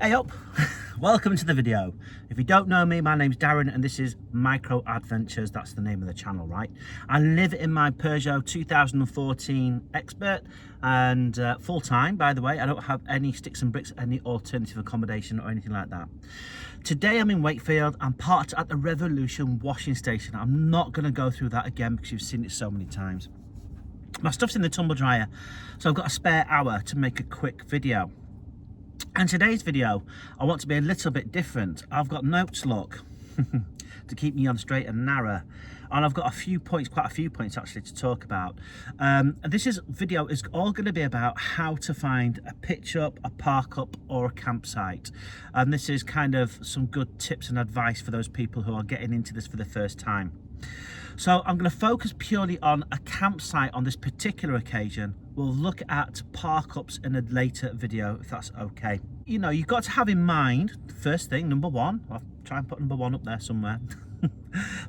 Hey up, welcome to the video. If you don't know me, my name's Darren and this is Micro Adventures. That's the name of the channel, right? I live in my Peugeot 2014 Expert and full-time, by the way. I don't have any sticks and bricks, any alternative accommodation or anything like that. Today I'm in Wakefield. I'm parked at the Revolution washing station. I'm not going to go through that again because you've seen it so many times. My stuff's in the tumble dryer, so I've got a spare hour to make a quick video. And today's video, I want to be a little bit different. I've got notes, look, to keep me on straight and narrow. And I've got a few points, quite a few points actually to talk about. And video is all going to be about how to find a pitch up, a park up or a campsite. And this is kind of some good tips and advice for those people who are getting into this for the first time. So I'm going to focus purely on a campsite on this particular occasion. We'll look at park ups in a later video if that's okay. You know, you've got to have in mind, first thing, number one, I'll try and put number one up there somewhere.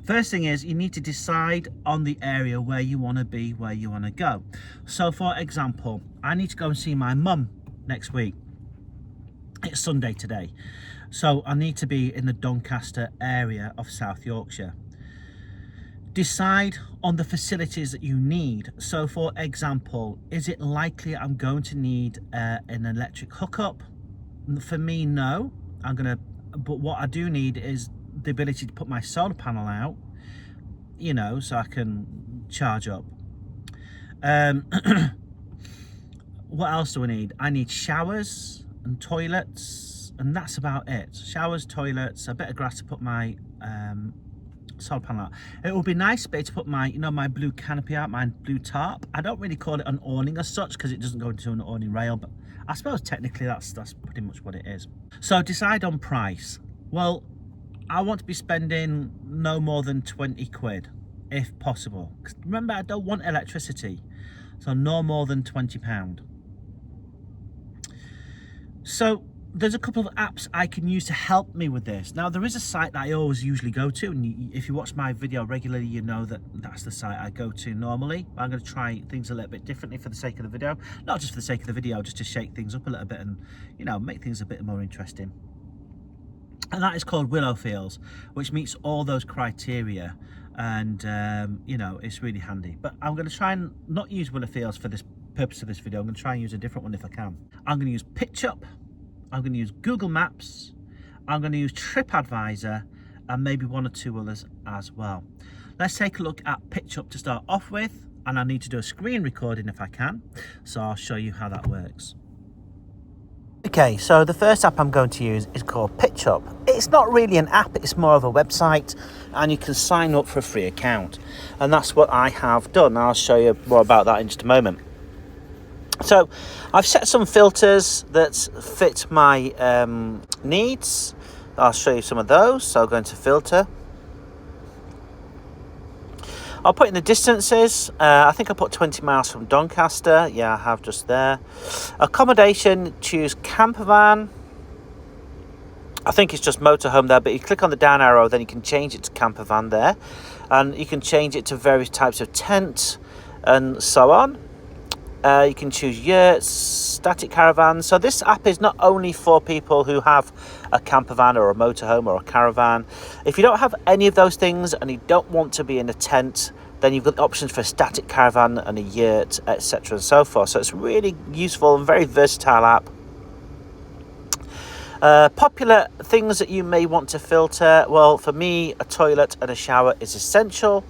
First thing is you need to decide on the area where you want to be, where you want to go. So for example, I need to go and see my mum next week. It's Sunday today. So I need to be in the Doncaster area of South Yorkshire. Decide on the facilities that you need. So for example, is it likely I'm going to need an electric hookup? For me, no. But what I do need is the ability to put my solar panel out, you know, so I can charge up. What else do I need? I need showers and toilets, and that's about it. Showers, toilets, a bit of grass to put my solar panel out. It would be nice to be able to put my, you know, my blue canopy out, my blue tarp. I don't really call it an awning as such because it doesn't go into an awning rail, but I suppose technically that's pretty much what it is. So decide on price. Well, I want to be spending no more than 20 quid if possible. 'Cause remember, I don't want electricity, so no more than £20. So there's a couple of apps I can use to help me with this. Now, there is a site that I always usually go to, and if you watch my video regularly, you know that that's the site I go to normally. I'm going to try things a little bit differently for the sake of the video. Not just for the sake of the video, just to shake things up a little bit and, you know, make things a bit more interesting. And that is called Willowfields, which meets all those criteria. And, you know, it's really handy. But I'm going to try and not use Willowfields for this purpose of this video. I'm going to try and use a different one if I can. I'm going to use PitchUp. I'm going to use Google Maps, I'm going to use TripAdvisor, and maybe one or two others as well. Let's take a look at PitchUp to start off with, and I need to do a screen recording if I can, so I'll show you how that works. Okay, so the first app I'm going to use is called PitchUp. It's not really an app, it's more of a website, and you can sign up for a free account. And that's what I have done. I'll show you more about that in just a moment. So I've set some filters that fit my needs. I'll show you some of those. So I'll go into filter. I'll put in the distances. I think I put 20 miles from Doncaster. Yeah, I have just there. Accommodation, choose camper van. I think it's just motorhome there, but you click on the down arrow, then you can change it to camper van there. And you can change it to various types of tent and so on. You can choose yurts, static caravans. So this app is not only for people who have a camper van or a motorhome or a caravan. If you don't have any of those things and you don't want to be in a tent, then you've got options for a static caravan and a yurt, etc. and so forth. So it's really useful and very versatile app. Popular things that you may want to filter. Well, for me, a toilet and a shower is essential.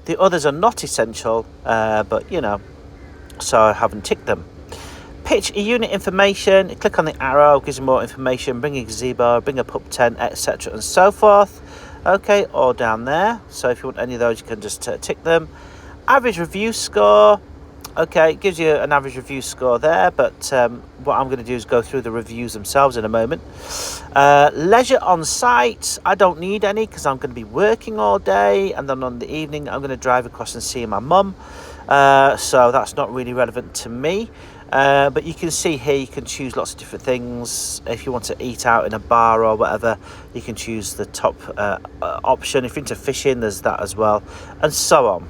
The others are not essential, but you know, so I haven't ticked them. Pitch a unit information. You click on the arrow, gives you more information. Bring a gazebo, bring a pub tent, etc. and so forth. Okay, all down there. So if you want any of those, you can just tick them. Average review score. Okay, it gives you an average review score there, but what I'm going to do is go through the reviews themselves in a moment. Leisure on site. I don't need any because I'm going to be working all day, and then on the evening I'm going to drive across and see my mum. So that's not really relevant to me. But you can see here you can choose lots of different things. If you want to eat out in a bar or whatever, you can choose the top option. If you're into fishing, there's that as well, and so on.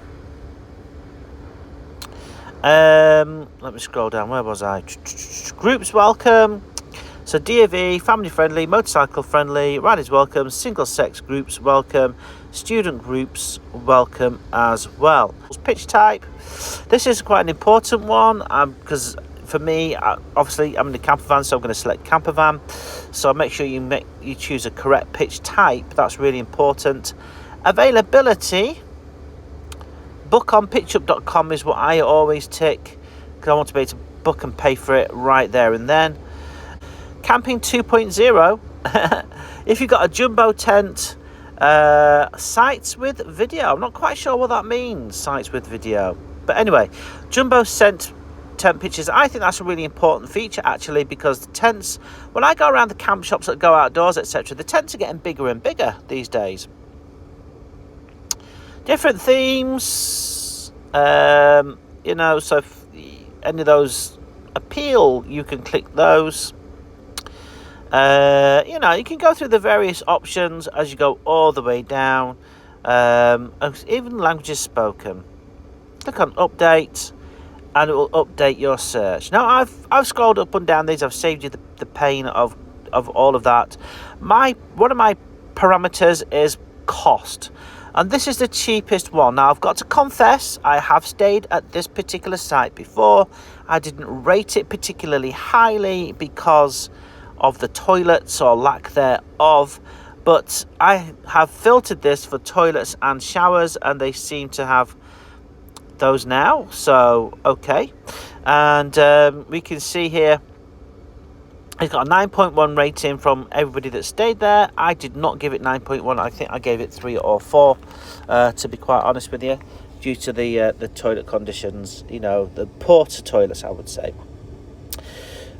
Let me scroll down. Where was I? Groups welcome. So DAV, family friendly, motorcycle friendly, riders welcome, single sex groups welcome, student groups welcome as well. Pitch type, this is quite an important one because for me, obviously I'm in the camper van, so I'm going to select camper van. So make sure you choose a correct pitch type. That's really important. Availability, book on pitchup.com is what I always tick because I want to be able to book and pay for it right there and then. Camping 2.0, if you've got a jumbo tent, sites with video. I'm not quite sure what that means, sites with video. But anyway, jumbo tent pictures, I think that's a really important feature actually, because the tents, when I go around the camp shops that go outdoors, etc., the tents are getting bigger and bigger these days. Different themes, so if any of those appeal, you can click those. You can go through the various options as you go all the way down, even languages spoken. Click on update and it will update your search. Now I've scrolled up and down these. I've saved you the pain of all of that. One of my parameters is cost, and this is the cheapest one. Now I've got to confess, I have stayed at this particular site before. I didn't rate it particularly highly because of the toilets or lack thereof, but I have filtered this for toilets and showers, and they seem to have those now, so okay. And we can see here it's got a 9.1 rating from everybody that stayed there. I did not give it 9.1. I think I gave it 3 or 4, to be quite honest with you, due to the toilet conditions, the porta toilets, I would say.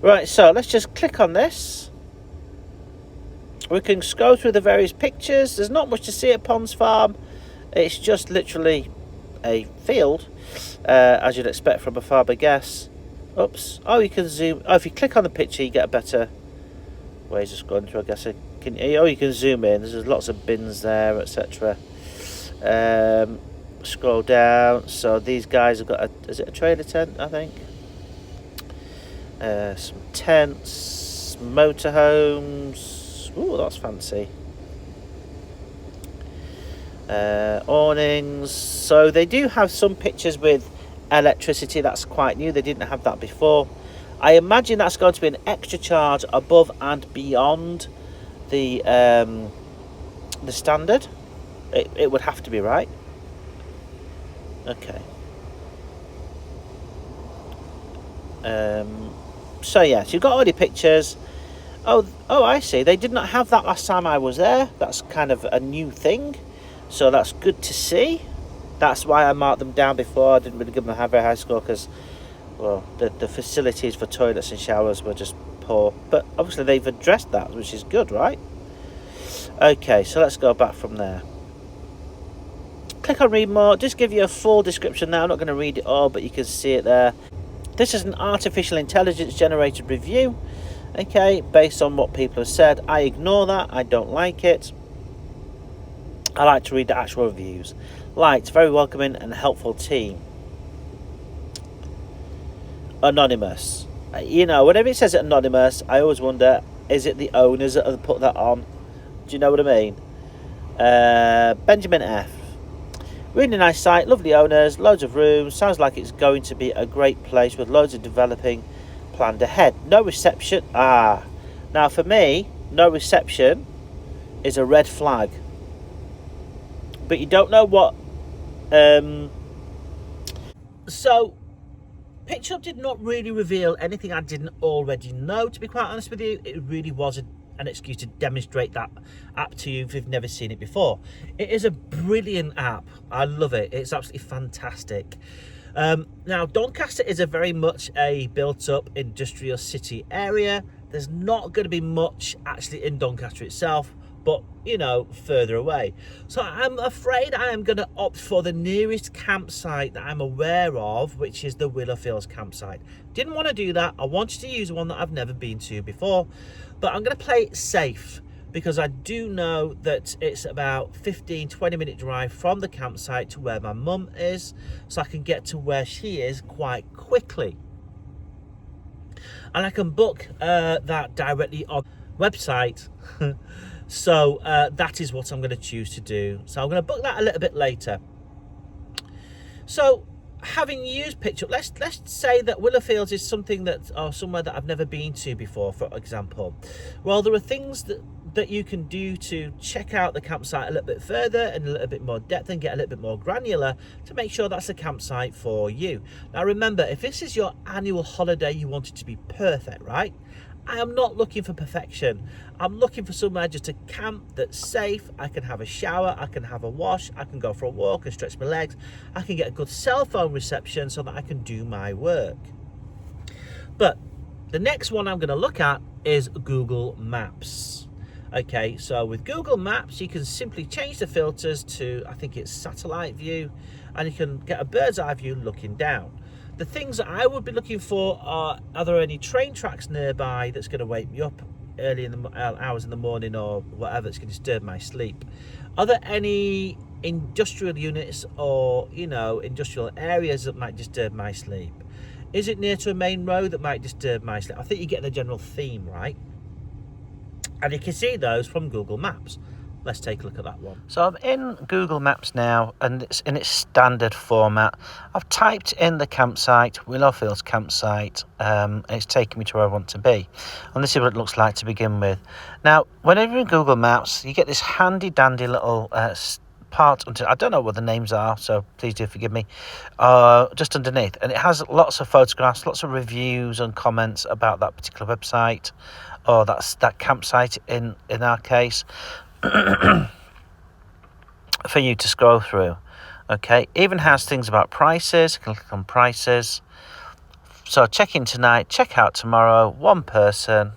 Right, so let's just click on this. We can scroll through the various pictures. There's not much to see at Ponds Farm. It's just literally a field, as you'd expect from a farm, I guess. Oops. Oh, you can zoom. Oh, if you click on the picture, you get a better ways of scrolling through, I guess. You can zoom in. There's lots of bins there, etc. Scroll down. So these guys have got is it a trailer tent, I think? Some tents, motorhomes. Ooh, that's fancy. Awnings. So they do have some pictures with electricity. That's quite new. They didn't have that before. I imagine that's going to be an extra charge above and beyond the standard. It would have to be, right? Okay. So yeah, so you've got all the pictures. Oh, I see. They did not have that last time I was there. That's kind of a new thing. So that's good to see. That's why I marked them down before. I didn't really give them a very high score because, well, the facilities for toilets and showers were just poor. But obviously they've addressed that, which is good, right? Okay, so let's go back from there. Click on read more. Just give you a full description now. I'm not going to read it all, but you can see it there. This is an artificial intelligence generated review, okay, based on what people have said. I ignore that. I don't like it. I like to read the actual reviews. Liked, very welcoming and helpful team. Anonymous. Whenever it says anonymous, I always wonder, is it the owners that have put that on? Do you know what I mean? Benjamin F. Really nice site, lovely owners, loads of rooms. Sounds like it's going to be a great place with loads of developing planned ahead. No reception. Now for me, no reception is a red flag. But you don't know what. So, PitchUp did not really reveal anything I didn't already know, to be quite honest with you. It really was an excuse to demonstrate that app to you if you've never seen it before. It is a brilliant app. I love it. It's absolutely fantastic. Now, Doncaster is a very much a built-up industrial city area. There's not going to be much actually in Doncaster itself, but further away. So I'm afraid I am going to opt for the nearest campsite that I'm aware of, which is the Willowfields campsite. Didn't want to do that. I wanted to use one that I've never been to before, but I'm going to play it safe because I do know that it's about 15-20 minute drive from the campsite to where my mum is, so I can get to where she is quite quickly. and I can book that directly on website. So that is what I'm going to choose to do. So I'm going to book that a little bit later. So having used PitchUp, let's say that Willowfields is something that, or somewhere that I've never been to before, for example. Well, there are things that you can do to check out the campsite a little bit further and a little bit more depth and get a little bit more granular to make sure that's a campsite for you. Now remember, if this is your annual holiday, you want it to be perfect, right? I am not looking for perfection. I'm looking for somewhere just to camp that's safe. I can have a shower, I can have a wash, I can go for a walk and stretch my legs. I can get a good cell phone reception so that I can do my work. But the next one I'm going to look at is Google Maps. Okay, so with Google Maps, you can simply change the filters to, I think it's satellite view, and you can get a bird's eye view looking down. The things that I would be looking for are there any train tracks nearby that's going to wake me up early in the hours in the morning or whatever that's going to disturb my sleep? Are there any industrial units or, you know, industrial areas that might disturb my sleep? Is it near to a main road that might disturb my sleep? I think you get the general theme, right? And you can see those from Google Maps. Let's take a look at that one. So I'm in Google Maps now, and it's in its standard format. I've typed in the campsite, Willowfields campsite, and it's taking me to where I want to be. And this is what it looks like to begin with. Now, whenever you're in Google Maps, you get this handy dandy little part, I don't know what the names are, so please do forgive me, just underneath. And it has lots of photographs, lots of reviews and comments about that particular website, or that campsite in our case. For you to scroll through. Okay, even has things about prices. You can click on prices. So check in tonight, check out tomorrow, one person,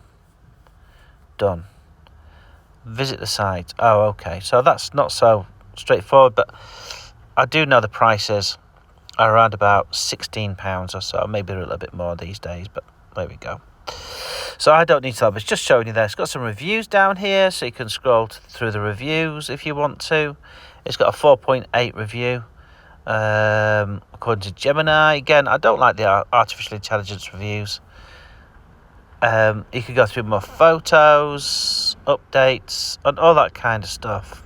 done. Visit the site. Oh, okay, so that's not so straightforward, but I do know the prices are around about £16 or so, maybe a little bit more these days, but there we go. So I don't need to have, it's just showing you there. It's got some reviews down here, so you can scroll through the reviews if you want to. It's got a 4.8 review, according to Gemini. Again, I don't like the artificial intelligence reviews. You can go through more photos, updates, and all that kind of stuff.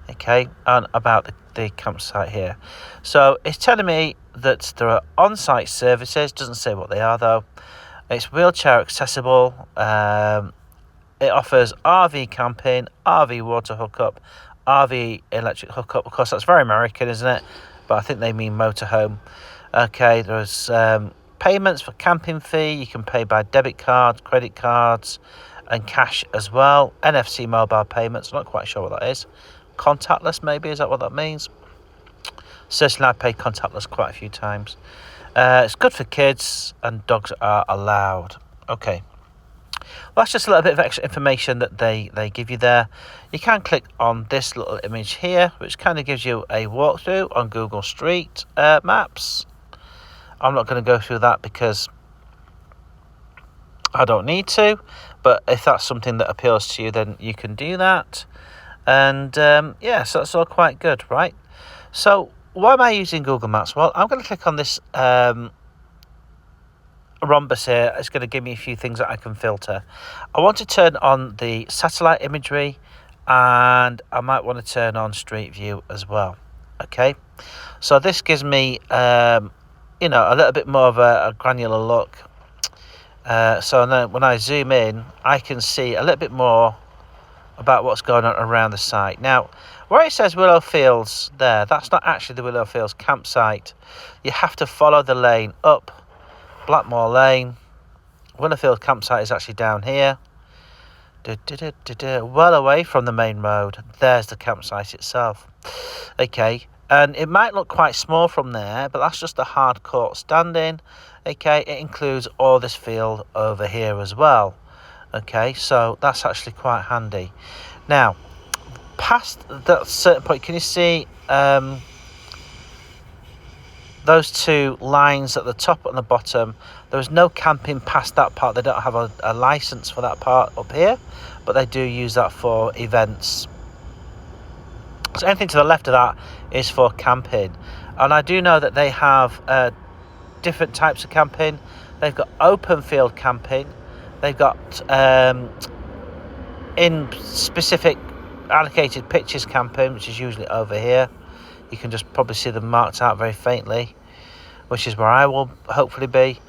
Okay, and about the campsite here. So it's telling me that there are on-site services. Doesn't say what they are though. It's wheelchair accessible. It offers RV camping, RV water hookup, RV electric hookup. Of course, that's very American, isn't it? But I think they mean motorhome. Okay, there's payments for camping fee. You can pay by debit card, credit cards, and cash as well. NFC mobile payments. I'm not quite sure what that is. Contactless, maybe, is that what that means? Certainly, I paid contactless quite a few times. It's good for kids, and dogs are allowed. Okay. Well, that's just a little bit of extra information that they give you there. You can click on this little image here, which kind of gives you a walkthrough on Google Street Maps. I'm not going to go through that because I don't need to, but if that's something that appeals to you, then you can do that. And yeah, so that's all quite good, right? So why am I using Google Maps? Well, I'm going to click on this rhombus here. It's going to give me a few things that I can filter. I want to turn on the satellite imagery, and I might want to turn on Street View as well. Okay, so this gives me a little bit more of a granular look. So then when I zoom in, I can see a little bit more about what's going on around the site. Now, where it says Willowfields there, that's not actually the Willowfields campsite. You have to follow the lane up Blackmore Lane. Willowfield campsite is actually down here. Well away from the main road. There's the campsite itself. Okay, and it might look quite small from there, but that's just the hard court standing. Okay, it includes all this field over here as well. Okay, so that's actually quite handy. Now, past that certain point, can you see those two lines at the top and the bottom? There is no camping past that part. They don't have a license for that part up here, but they do use that for events. So anything to the left of that is for camping. And I do know that they have different types of camping. They've got open field camping. They've got in specific allocated pitches camping, which is usually over here. You can just probably see them marked out very faintly, which is where I will hopefully be.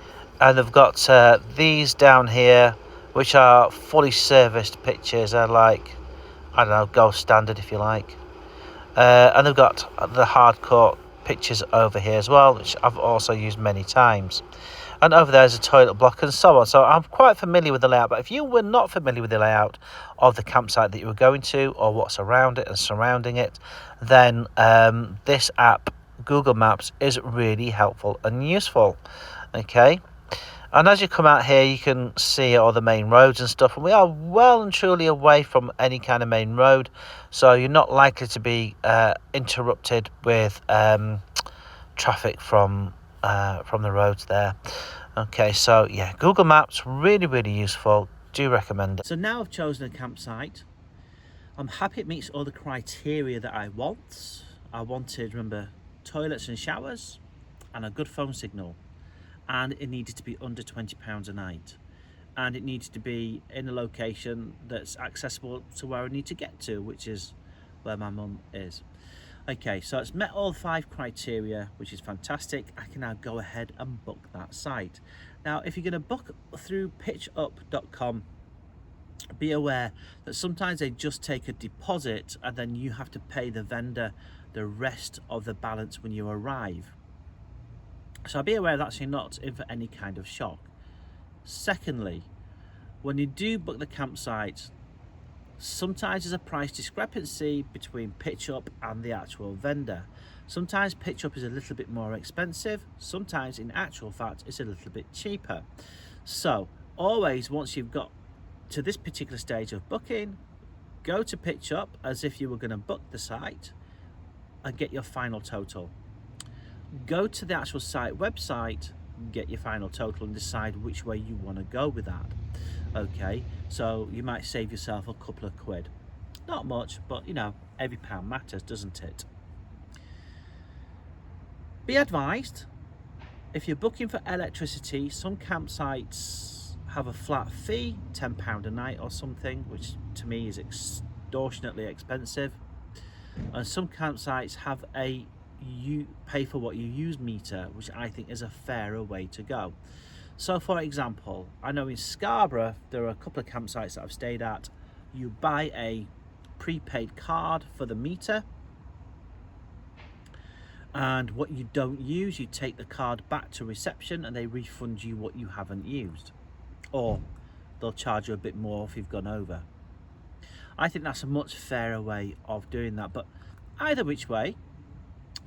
And they've got these down here, which are fully serviced pitches. They're like, I don't know, gold standard if you like. And they've got the hardcore pitches over here as well, which I've also used many times. And over there is a toilet block and so on. So I'm quite familiar with the layout. But if you were not familiar with the layout of the campsite that you were going to, or what's around it and surrounding it, then this app, Google Maps, is really helpful and useful. Okay. And as you come out here, you can see all the main roads and stuff. And we are well and truly away from any kind of main road. So you're not likely to be interrupted with traffic from the roads there. Okay, so yeah, Google Maps, really, really useful. Do recommend it. So now I've chosen a campsite. I'm happy it meets all the criteria that I want. I wanted, remember, toilets and showers and a good phone signal. And it needed to be under £20 a night. And it needs to be in a location that's accessible to where I need to get to, which is where my mum is. Okay, so it's met all 5 criteria, which is fantastic. I can now go ahead and book that site. Now, if you're going to book through pitchup.com, be aware that sometimes they just take a deposit and then you have to pay the vendor the rest of the balance when you arrive. So be aware that's not in for any kind of shock. Secondly, when you do book the campsite, sometimes there's a price discrepancy between PitchUp and the actual vendor. Sometimes PitchUp is a little bit more expensive, sometimes in actual fact it's a little bit cheaper. So always, once you've got to this particular stage of booking, go to PitchUp as if you were going to book the site and get your final total. Go to the actual site website, get your final total and decide which way you want to go with that. Okay, so you might save yourself a couple of quid. Not much, but you know, every pound matters, doesn't it? Be advised, if you're booking for electricity, some campsites have a flat fee, £10 a night or something, which to me is extortionately expensive. And some campsites have a you pay for what you use meter, which I think is a fairer way to go. So for example, I know in Scarborough there are a couple of campsites that I've stayed at. You buy a prepaid card for the meter, and what you don't use, you take the card back to reception and they refund you what you haven't used, or they'll charge you a bit more if you've gone over. I think that's a much fairer way of doing that, but either which way,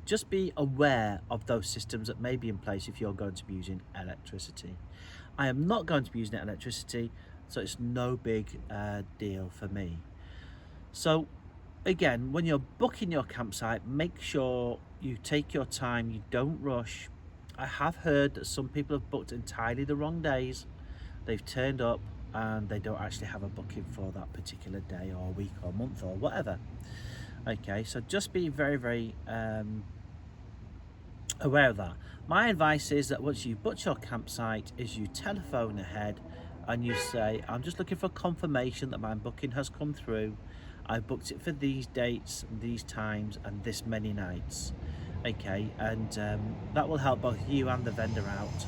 just be aware of those systems that may be in place if you're going to be using electricity. I am not going to be using electricity, so it's no big deal for me. So again, when you're booking your campsite, make sure you take your time, you don't rush. I have heard that some people have booked entirely the wrong days. They've turned up and they don't actually have a booking for that particular day or week or month or whatever. Okay, so just be very, very aware of that. My advice is that once you've booked your campsite, is you telephone ahead and you say, I'm just looking for confirmation that my booking has come through. I booked it for these dates, these times, and this many nights. Okay, and that will help both you and the vendor out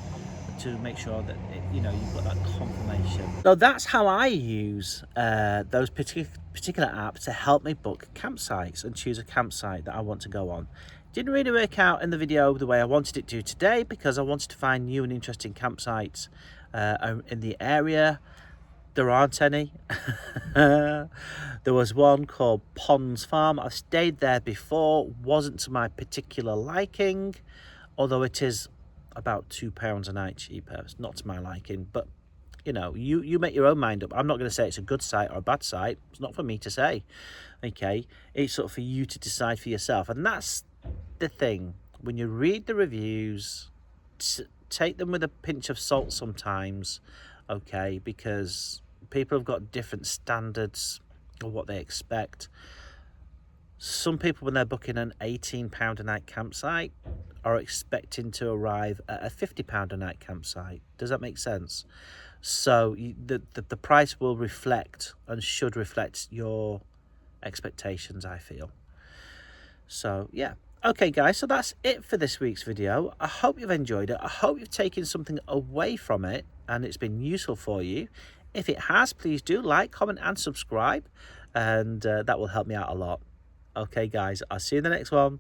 to make sure that you've got that confirmation. So that's how I use those particular apps to help me book campsites and choose a campsite that I want to go on. Didn't really work out in the video the way I wanted it to today, because I wanted to find new and interesting campsites in the area. There aren't any. There was one called Ponds Farm. I've stayed there before, wasn't to my particular liking, although it is about £2 a night cheaper. It's not to my liking, but you make your own mind up. I'm not going to say it's a good site or a bad site. It's not for me to say. Okay, it's sort of for you to decide for yourself, and that's the thing. When you read the reviews, take them with a pinch of salt sometimes. Okay, because people have got different standards of what they expect. Some people, when they're booking an £18 a night campsite, are expecting to arrive at a £50 a night campsite. Does that make sense? So the price will reflect and should reflect your expectations, I feel. So yeah. Okay guys, so that's it for this week's video. I hope you've enjoyed it. I hope you've taken something away from it and it's been useful for you. If it has, please do like, comment and subscribe, and that will help me out a lot. Okay guys, I'll see you in the next one.